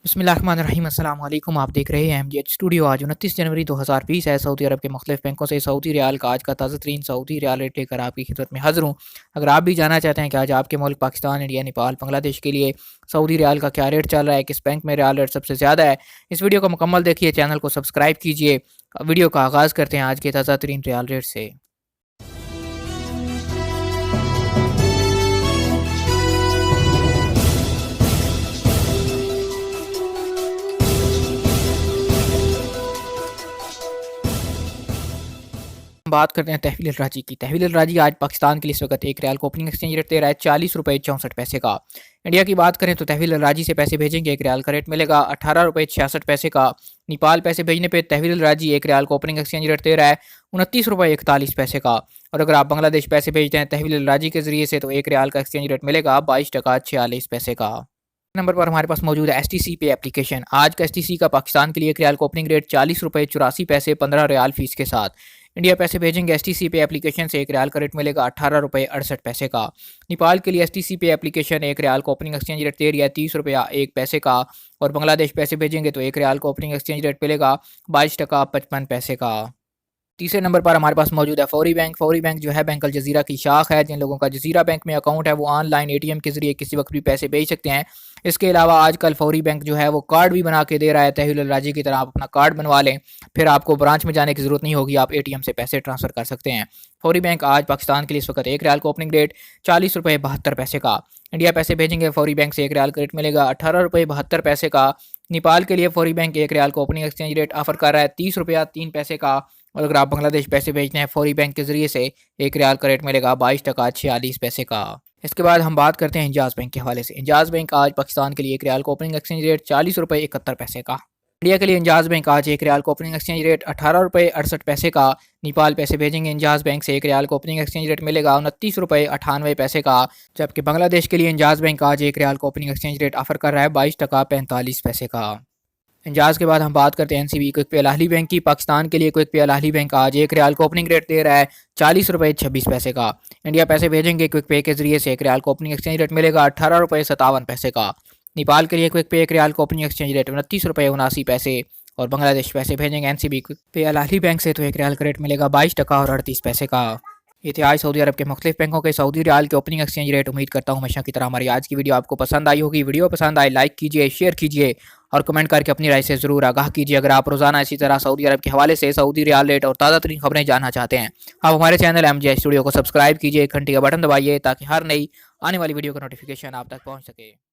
बिस्मिल्लाहिर्रहमानिर्रहीम अस्सलाम वालेकुम। आप देख रहे हैं एमजीएच स्टूडियो। आज 29 जनवरी 2020 है। सऊदी अरब के मुख्तलिफ बैंकों से सऊदी रियाल का आज का ताज़ा तरीन सऊदी रियाल रेट लेकर आपकी खिदमत में हाजिर हूँ। अगर आप भी जानना चाहते हैं कि आज आपके मुल्क पाकिस्तान, इंडिया, नेपाल, बांग्लादेश के लिए सऊदी रियाल का क्या रेट चल रहा है, किस बैंक में रियाल रेट सबसे ज़्यादा है, इस वीडियो को मुकम्मल देखिए, चैनल को सब्सक्राइब कीजिए। वीडियो का आगाज़ करते हैं आज के ताज़ा तरीन रियाल रेट से। बात करते हैं तहवील राजी की। तहवील राजी आज पाकिस्तान के लिए इस वक्त एक रियाल को ओपनिंग एक्सचेंज रेट दे रहा है 40 रुपये 64 पैसे का। इंडिया की बात करें तो तहवील राजी से पैसे भेजेंगे एक रियाल का रेट मिलेगा 18 रुपये 66 पैसे का। नेपाल पैसे भेजने पे तहवील राजी एक रियाल को ओपनिंग एक्सचेंज रेट दे रहा है 29 रुपये 41 पैसे का। और अगर आप बांग्लादेश पैसे भेजते हैं तहवील राजी के जरिए से तो एक रियाल का एक्सचेंज रेट मिलेगा 22 टका 46 पैसे का। नंबर पर हमारे पास मौजूद है एसटीसी पे एप्लीकेशन। आज का एसटीसी का पाकिस्तान के लिए एक रियाल का ओपनिंग रेट 40 रुपये 84 पैसे 15 रियाल फीस के साथ। इंडिया पैसे भेजेंगे एसटीसी पे एप्लीकेशन से एक रियाल का रेट मिलेगा 18 रुपये 68 पैसे का। नेपाल के लिए एसटीसी पे एप्लीकेशन एक रियाल का ओपनिंग एक्सचेंज रेट दे रही है 30 रुपया 1 पैसे का। और बांग्लादेश पैसे भेजेंगे तो एक रियाल का ओपनिंग एक्सचेंज रेट मिलेगा 22 टका 55 पैसे का। तीसरे नंबर पर हमारे पास मौजूद है फौरी बैंक। फौरी बैंक जो है बैंक अल जजीरा की शाख है। जिन लोगों का जजीरा बैंक में अकाउंट है वो ऑनलाइन एटीएम के जरिए किसी वक्त भी पैसे भेज सकते हैं। इसके अलावा आजकल फौरी बैंक जो है वो कार्ड भी बना के दे रहा है। तहवील राजी की तरह आप अपना कार्ड बनवा लें, फिर आपको ब्रांच में जाने की ज़रूरत नहीं होगी, आप एटीएम से पैसे ट्रांसफ़र कर सकते हैं। फौरी बैंक आज पाकिस्तान के लिए इस वक्त एक रियाल का ओपनिंग रेट 40 रुपये 72 पैसे का। इंडिया पैसे भेजेंगे फौरी बैंक से एक रियाल का रेट मिलेगा 18 रुपये 72 पैसे का। नेपाल के लिए फौरी बैंक एक रियाल का ओपनिंग एक्सचेंज रेट ऑफर कर रहा है 30 रुपया 3 पैसे का। और अगर आप बांग्लादेश पैसे भेजते हैं फौरी बैंक के जरिए से एक रियाल का रेट मिलेगा 22 टका 46 पैसे का। इसके बाद हम बात करते हैं इंजाज बैंक के हवाले से। इंजाज बैंक आज पाकिस्तान के लिए एक रियाल का ओपनिंग एक्सचेंज रेट 40 रुपये 71 पैसे का। इंडिया के लिए इंजाज बैंक आज एक रियाल का ओपनिंग एक्सचेंज रेट 18 रुपये 68 पैसे का। नेपाल पैसे भेजेंगे इंजाज बैंक से एक रियाल का ओपनिंग एक्सचेंज रेट मिलेगा 29 रुपये 98 पैसे का। जबकि बांग्लादेश के लिए इंजाज बैंक आज एक रियाल का ओपनिंग एक्सचेंज रेट ऑफर कर रहा है 22 टका 45 पैसे का। इंजाज के बाद हम बात करते हैं एनसीबी क्विक पे अल अहली बैंक की। पाकिस्तान के लिए क्विक पे अल अहली बैंक आज एक रियाल को ओपनिंग रेट दे रहा है 40 रुपये 26 पैसे का। इंडिया पैसे भेजेंगे क्विक पे के जरिए से एक रियाल को ओपनिंग एक्सचेंज रेट मिलेगा 18 रुपये 57 पैसे का। नेपाल के लिए क्विक पे एक रियाल को ओपनिंग एक्सचेंज रेट 29 रुपये 79 पैसे। और बांग्लादेश पैसे भेजेंगे एनसीबी क्विक पे अल अहली बैंक से तो एक रियाल का रेट मिलेगा 22 टका और 38 पैसे का। ये थे आज सऊदी अरब के मुख्तलिफ बैंकों के सऊदी रियाल के ओपनिंग एक्सचेंज रेट। उम्मीद करता हूँ हमेशा की तरह हमारी आज की वीडियो आपको पसंद आई होगी। वीडियो पसंद आए लाइक कीजिए, शेयर कीजिए और कमेंट करके अपनी राय से ज़रूर आगाह कीजिए। अगर आप रोजाना इसी तरह सऊदी अरब के हवाले से सऊदी रियाल रेट और ताज़ा तरीन खबरें जानना चाहते हैं, आप हमारे चैनल एमजीएच स्टूडियो को सब्सक्राइब कीजिए, घंटी का बटन दबाइए ताकि हर नई आने वाली वीडियो का नोटिफिकेशन आप तक पहुँच सके।